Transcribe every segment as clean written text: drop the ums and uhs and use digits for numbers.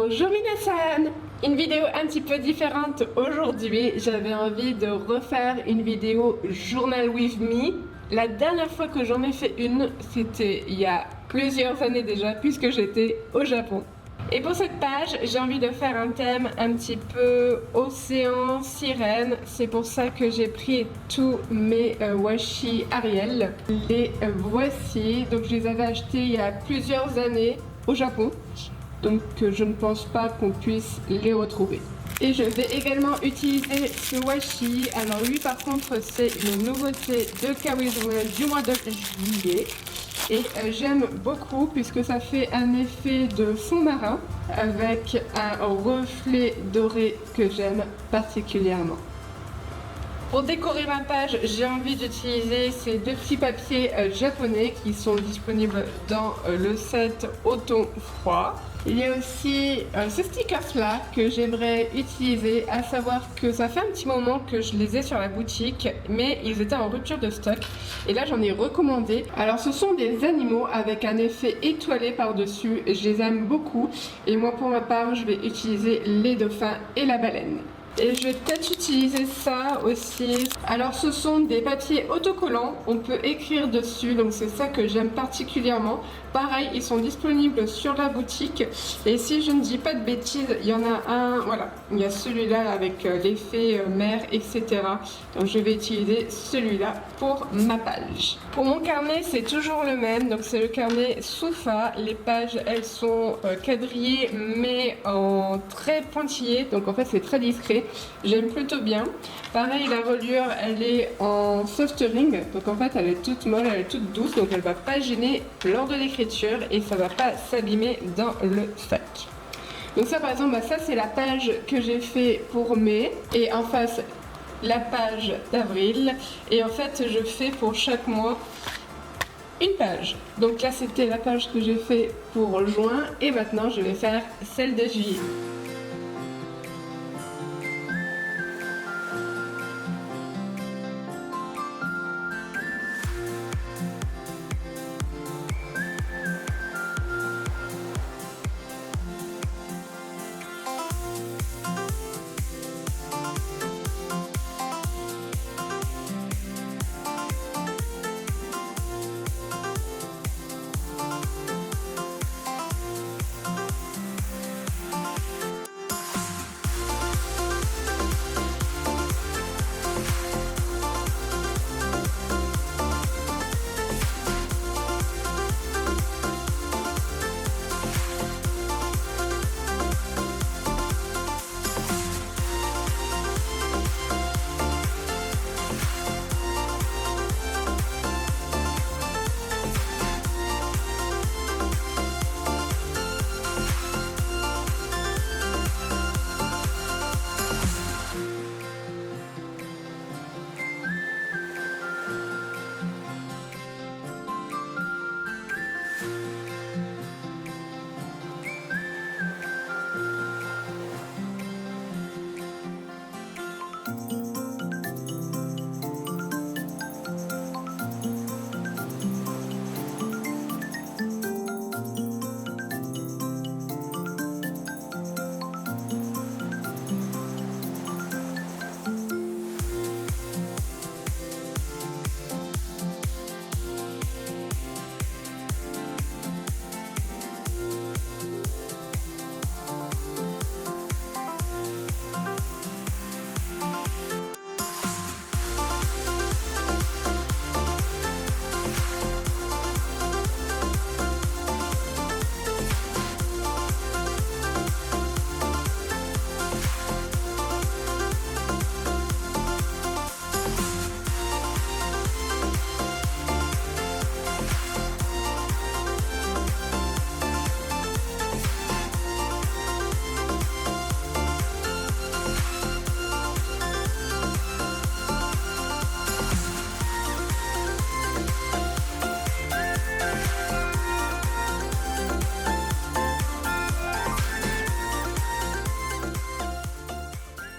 Bonjour Minasan! Une vidéo un petit peu différente aujourd'hui. J'avais envie de refaire une vidéo Journal with me. La dernière fois que j'en ai fait une, c'était il y a plusieurs années déjà, puisque j'étais au Japon. Et pour cette page, j'ai envie de faire un thème un petit peu océan, sirène. C'est pour ça que j'ai pris tous mes washi Ariel. Les voici. Donc je les avais achetés il y a plusieurs années au Japon. Donc je ne pense pas qu'on puisse les retrouver. Et je vais également utiliser ce washi. Alors lui par contre c'est une nouveauté de Kawizoe du mois de juillet. Et j'aime beaucoup puisque ça fait un effet de fond marin avec un reflet doré que j'aime particulièrement. Pour décorer ma page, j'ai envie d'utiliser ces deux petits papiers japonais qui sont disponibles dans le set au thon froid. Il y a aussi ce stickers là que j'aimerais utiliser, à savoir que ça fait un petit moment que je les ai sur la boutique, mais ils étaient en rupture de stock et là j'en ai recommandé. Alors ce sont des animaux avec un effet étoilé par-dessus, je les aime beaucoup et moi pour ma part je vais utiliser les dauphins et la baleine. Et je vais peut-être utiliser ça aussi. Alors ce sont des papiers autocollants, on peut écrire dessus, donc c'est ça que j'aime particulièrement. Pareil, ils sont disponibles sur la boutique. Et si je ne dis pas de bêtises, il y en a un, voilà, il y a celui-là avec l'effet mer, etc. Donc je vais utiliser celui-là pour ma page. Pour mon carnet, c'est toujours le même, donc c'est le carnet Soufa. Les pages, elles sont quadrillées, mais en très pointillé, donc en fait c'est très discret. J'aime plutôt bien. Pareil, la reliure, elle est en soft ring, donc en fait elle est toute molle, elle est toute douce, donc elle va pas gêner lors de l'écriture et ça va pas s'abîmer dans le sac. Donc ça par exemple, bah, ça c'est la page que j'ai fait pour mai, et en face la page d'avril, et en fait je fais pour chaque mois une page. Donc là c'était la page que j'ai fait pour juin, et maintenant je vais faire celle de juillet.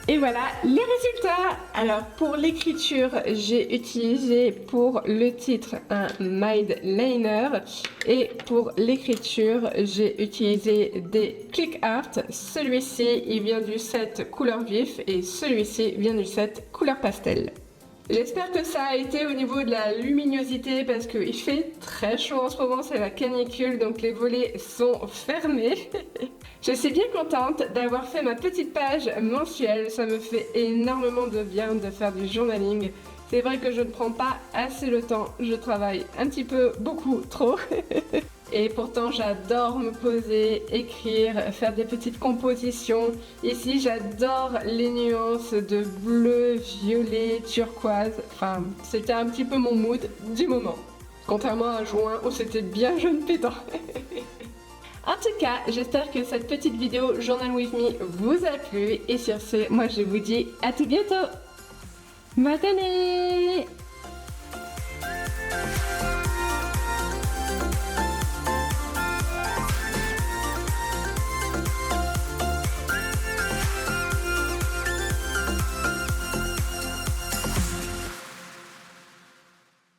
Et voilà les résultats. Alors pour l'écriture, j'ai utilisé pour le titre un Mindliner et pour l'écriture, j'ai utilisé des click art. Celui-ci, il vient du set couleur vif et celui-ci vient du set couleur pastel. J'espère que ça a été au niveau de la luminosité parce qu'il fait très chaud en ce moment, c'est la canicule, donc les volets sont fermés. Je suis bien contente d'avoir fait ma petite page mensuelle, ça me fait énormément de bien de faire du journaling. C'est vrai que je ne prends pas assez le temps, je travaille un petit peu, beaucoup trop. Et pourtant j'adore me poser, écrire, faire des petites compositions. Ici j'adore les nuances de bleu, violet, turquoise. Enfin, c'était un petit peu mon mood du moment. Contrairement à juin où c'était bien jaune pétant. En tout cas, j'espère que cette petite vidéo Journal With Me vous a plu. Et sur ce, moi je vous dis à tout bientôt. Bonne année!